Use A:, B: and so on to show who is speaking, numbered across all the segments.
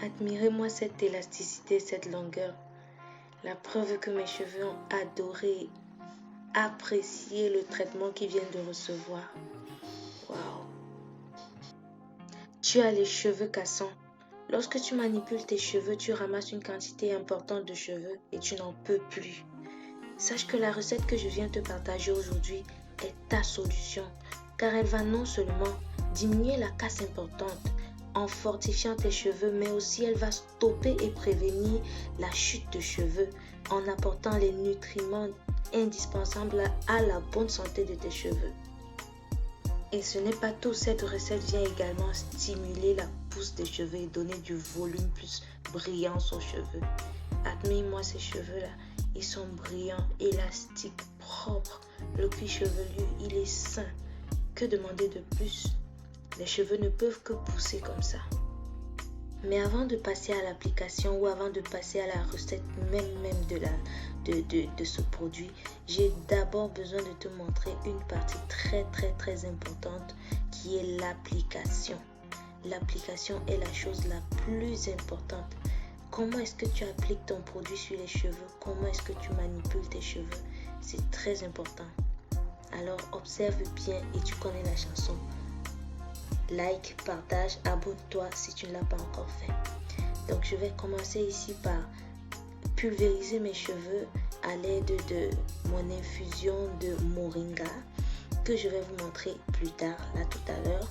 A: Admirez-moi cette élasticité, cette longueur. La preuve que mes cheveux ont adoré, apprécié le traitement qu'ils viennent de recevoir. Waouh! Tu as les cheveux cassants. Lorsque tu manipules tes cheveux, tu ramasses une quantité importante de cheveux et tu n'en peux plus. Sache que la recette que je viens te partager aujourd'hui est ta solution, car elle va non seulement diminuer la casse importante en fortifiant tes cheveux, mais aussi elle va stopper et prévenir la chute de cheveux en apportant les nutriments indispensables à la bonne santé de tes cheveux. Et ce n'est pas tout, cette recette vient également stimuler la pousse des cheveux et donner du volume plus brillant aux cheveux. Admire-moi ces cheveux-là, ils sont brillants, élastiques, propres. Le cuir chevelu, il est sain. Que demander de plus? Les cheveux ne peuvent que pousser comme ça. Mais avant de passer à l'application ou avant de passer à la recette même de ce produit, j'ai d'abord besoin de te montrer une partie très importante qui est l'application. L'application est la chose la plus importante. Comment est-ce que tu appliques ton produit sur les cheveux? Comment est-ce que tu manipules tes cheveux? C'est très important. Alors observe bien et tu connais la chanson. Like, partage, abonne-toi si tu ne l'as pas encore fait. Donc je vais commencer ici par pulvériser mes cheveux à l'aide de mon infusion de moringa que je vais vous montrer plus tard, là tout à l'heure.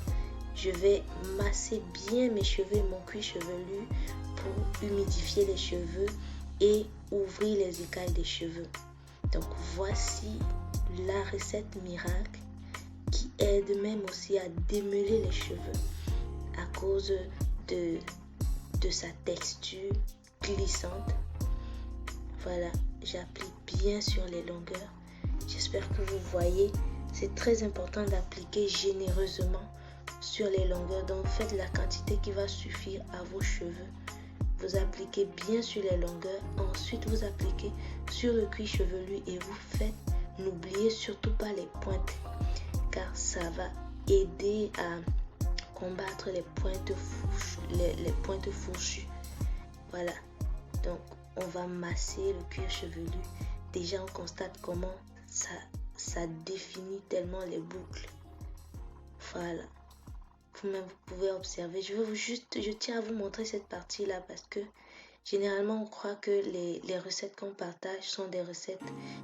A: Je vais masser bien mes cheveux et mon cuir chevelu pour humidifier les cheveux et ouvrir les écailles des cheveux. Donc voici la recette miracle qui aide même aussi à démêler les cheveux à cause de sa texture glissante. Voilà, j'applique bien sur les longueurs. J'espère que vous voyez, c'est très important d'appliquer généreusement sur les longueurs. Donc faites la quantité qui va suffire à vos cheveux. Vous appliquez bien sur les longueurs, ensuite vous appliquez sur le cuir chevelu et vous faites, n'oubliez surtout pas les pointes, car ça va aider à combattre les pointes fourchues. Voilà, donc on va masser le cuir chevelu. Déjà on constate comment ça définit tellement les boucles. Voilà, vous-même vous pouvez observer. Je tiens à vous montrer cette partie là parce que généralement on croit que les recettes qu'on partage sont des recettes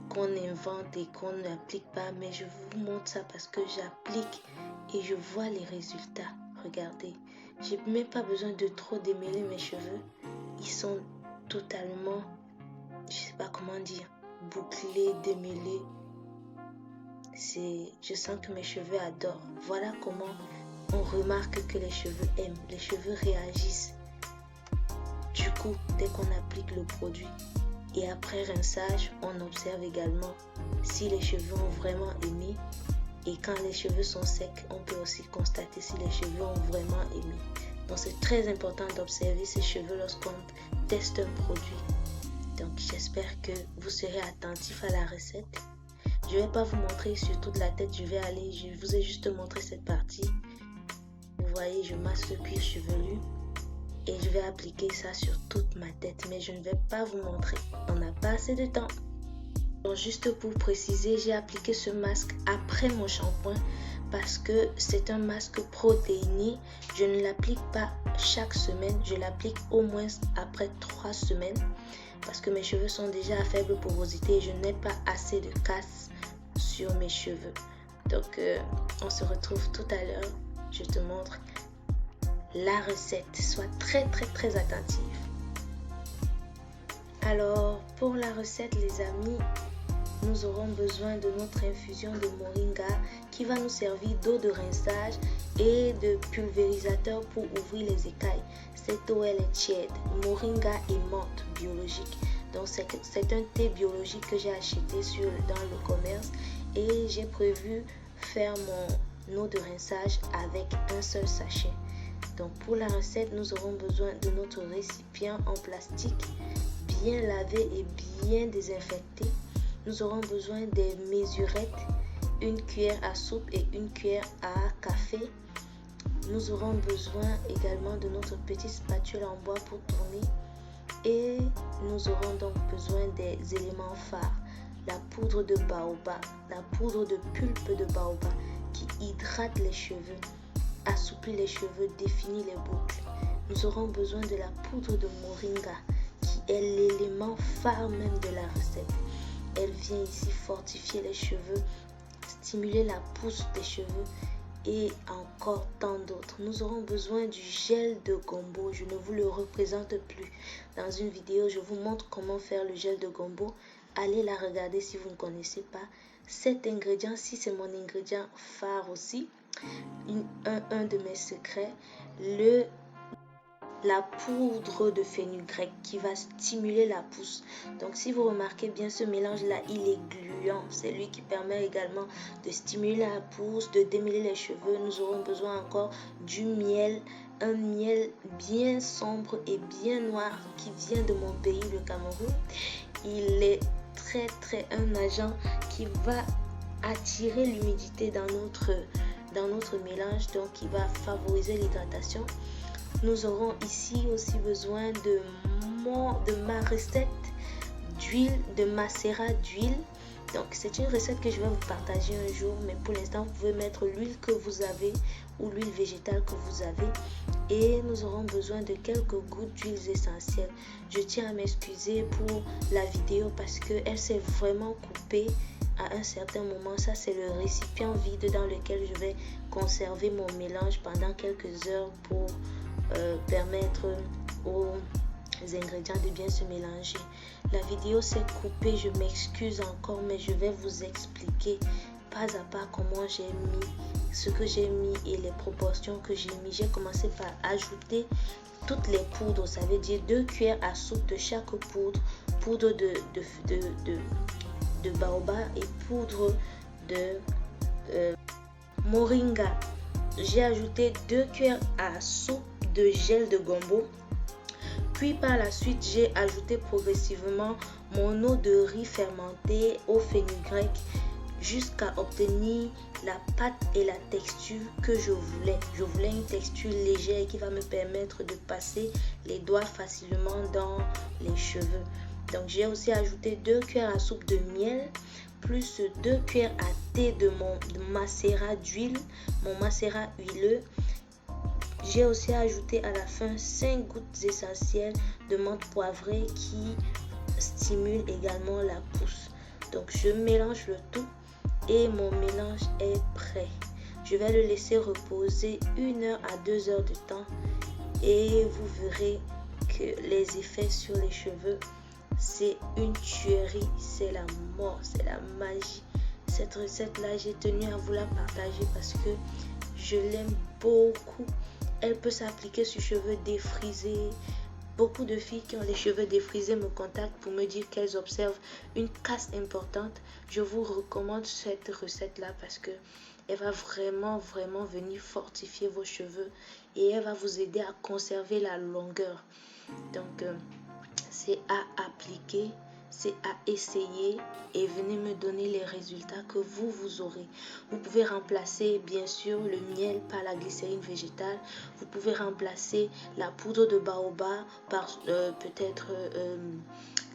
A: qu'on invente et qu'on n'applique pas, mais je vous montre ça parce que j'applique et je vois les résultats. Regardez, j'ai même pas besoin de trop démêler mes cheveux, ils sont totalement, je sais pas comment dire, bouclés, démêlés. Je sens que mes cheveux adorent. Voilà comment on remarque que les cheveux aiment, les cheveux réagissent. Du coup, dès qu'on applique le produit et après rinçage, on observe également si les cheveux ont vraiment aimé. Et quand les cheveux sont secs, on peut aussi constater si les cheveux ont vraiment aimé. Donc c'est très important d'observer ces cheveux lorsqu'on teste un produit. Donc j'espère que vous serez attentifs à la recette. Je ne vais pas vous montrer sur toute la tête, je vous ai juste montré cette partie. Vous voyez, je masse le cuir chevelu et je vais appliquer ça sur toute ma tête, mais je ne vais pas vous montrer, on n'a pas assez de temps. Donc juste pour préciser, j'ai appliqué ce masque après mon shampoing parce que c'est un masque protéiné. Je ne l'applique pas chaque semaine, je l'applique au moins après 3 semaines parce que mes cheveux sont déjà à faible porosité et je n'ai pas assez de casse sur mes cheveux. Donc on se retrouve tout à l'heure, je te montre la recette. Sois très attentif. Alors pour la recette les amis, nous aurons besoin de notre infusion de moringa qui va nous servir d'eau de rinçage et de pulvérisateur pour ouvrir les écailles. Cette eau elle est tiède, moringa et menthe biologique. Donc c'est un thé biologique que j'ai acheté dans le commerce et j'ai prévu faire mon eau de rinçage avec un seul sachet. Donc pour la recette, nous aurons besoin de notre récipient en plastique bien lavé et bien désinfecté. Nous aurons besoin des mesurettes, une cuillère à soupe et une cuillère à café. Nous aurons besoin également de notre petite spatule en bois pour tourner. Et nous aurons donc besoin des éléments phares. La poudre de baobab, la poudre de pulpe de baobab qui hydrate les cheveux, assouplit les cheveux, définit les boucles. Nous aurons besoin de la poudre de moringa qui est l'élément phare même de la recette. Elle vient ici fortifier les cheveux, stimuler la pousse des cheveux et encore tant d'autres. Nous aurons besoin du gel de gombo. Je ne vous le représente plus. Dans une vidéo, je vous montre comment faire le gel de gombo. Allez la regarder si vous ne connaissez pas. Cet ingrédient-ci, c'est mon ingrédient phare aussi. Un de mes secrets. La poudre de fenugrec qui va stimuler la pousse. Donc si vous remarquez bien ce mélange là, il est gluant. C'est lui qui permet également de stimuler la pousse, de démêler les cheveux. Nous aurons besoin encore du miel, un miel bien sombre et bien noir qui vient de mon pays, le Cameroun. Il est très un agent qui va attirer l'humidité dans notre mélange, donc il va favoriser l'hydratation. Nous aurons ici aussi besoin de ma recette d'huile, de macérat d'huile. Donc c'est une recette que je vais vous partager un jour, mais pour l'instant vous pouvez mettre l'huile que vous avez ou l'huile végétale que vous avez. Et nous aurons besoin de quelques gouttes d'huiles essentielles. Je tiens à m'excuser pour la vidéo parce qu'elle s'est vraiment coupée à un certain moment. Ça c'est le récipient vide dans lequel je vais conserver mon mélange pendant quelques heures pour permettre aux ingrédients de bien se mélanger. La vidéo s'est coupée, je m'excuse encore, mais je vais vous expliquer pas à pas comment j'ai mis ce que j'ai mis et les proportions que j'ai mis. J'ai commencé par ajouter toutes les poudres, ça veut dire 2 cuillères à soupe de chaque poudre de baobab et poudre de moringa. J'ai ajouté 2 cuillères à soupe de gel de gombo. Puis par la suite, j'ai ajouté progressivement mon eau de riz fermentée au fenugrec jusqu'à obtenir la pâte et la texture que je voulais. Je voulais une texture légère qui va me permettre de passer les doigts facilement dans les cheveux. Donc j'ai aussi ajouté 2 cuillères à soupe de miel plus 2 cuillères à thé de mon macérat d'huile, mon macérat huileux. J'ai aussi ajouté à la fin 5 gouttes essentielles de menthe poivrée qui stimule également la pousse. Donc je mélange le tout et mon mélange est prêt. Je vais le laisser reposer 1 heure à 2 heures de temps et vous verrez que les effets sur les cheveux, c'est une tuerie, c'est la mort, c'est la magie. Cette recette-là, j'ai tenu à vous la partager parce que je l'aime beaucoup. Elle peut s'appliquer sur cheveux défrisés. Beaucoup de filles qui ont les cheveux défrisés me contactent pour me dire qu'elles observent une casse importante. Je vous recommande cette recette-là parce que elle va vraiment venir fortifier vos cheveux et elle va vous aider à conserver la longueur. Donc, c'est à appliquer, c'est à essayer et venez me donner les résultats que vous aurez. Vous pouvez remplacer bien sûr le miel par la glycérine végétale. Vous pouvez remplacer la poudre de baobab par peut-être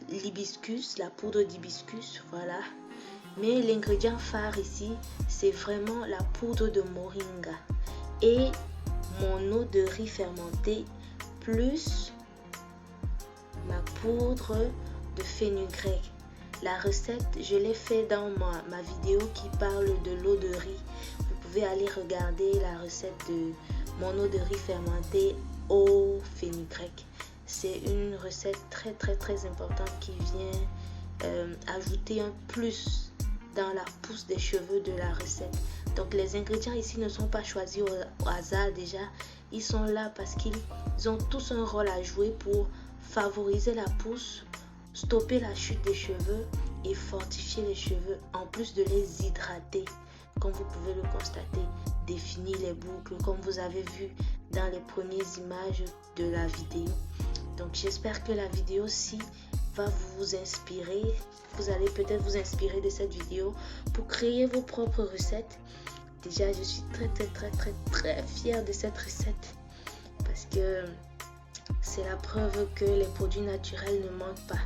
A: l'hibiscus, la poudre d'hibiscus, voilà. Mais l'ingrédient phare ici, c'est vraiment la poudre de moringa et mon eau de riz fermentée plus ma poudre de fenugrec. La recette, je l'ai fait dans ma vidéo qui parle de l'eau de riz. Vous pouvez aller regarder la recette de mon eau de riz fermentée au fenugrec. C'est une recette très importante qui vient ajouter un plus dans la pousse des cheveux de la recette. Donc les ingrédients ici ne sont pas choisis au hasard déjà. Ils sont là parce qu'ils ont tous un rôle à jouer pour favoriser la pousse, stopper la chute des cheveux et fortifier les cheveux en plus de les hydrater. Comme vous pouvez le constater, définir les boucles comme vous avez vu dans les premières images de la vidéo. Donc j'espère que la vidéo-ci va vous inspirer. Vous allez peut-être vous inspirer de cette vidéo pour créer vos propres recettes. déjà, je suis très fière de cette recette parce que c'est la preuve que les produits naturels ne mentent pas.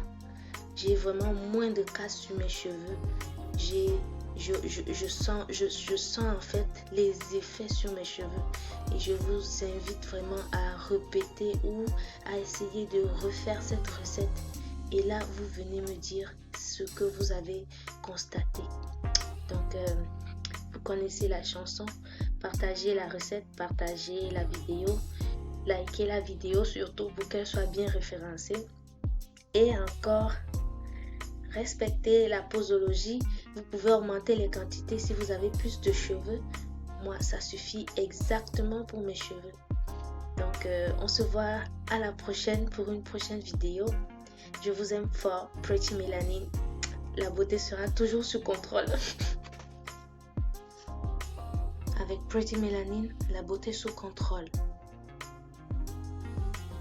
A: J'ai vraiment moins de casse sur mes cheveux. Je sens en fait les effets sur mes cheveux. Et je vous invite vraiment à répéter ou à essayer de refaire cette recette. Et là, vous venez me dire ce que vous avez constaté. Donc, vous connaissez la chanson. Partagez la recette, partagez la vidéo. Likez la vidéo surtout pour qu'elle soit bien référencée. Et encore, respectez la posologie. Vous pouvez augmenter les quantités si vous avez plus de cheveux. Moi, ça suffit exactement pour mes cheveux. Donc, on se voit à la prochaine pour une prochaine vidéo. Je vous aime fort, Pretty Mélanine. La beauté sera toujours sous contrôle. Avec Pretty Mélanine, la beauté sous contrôle.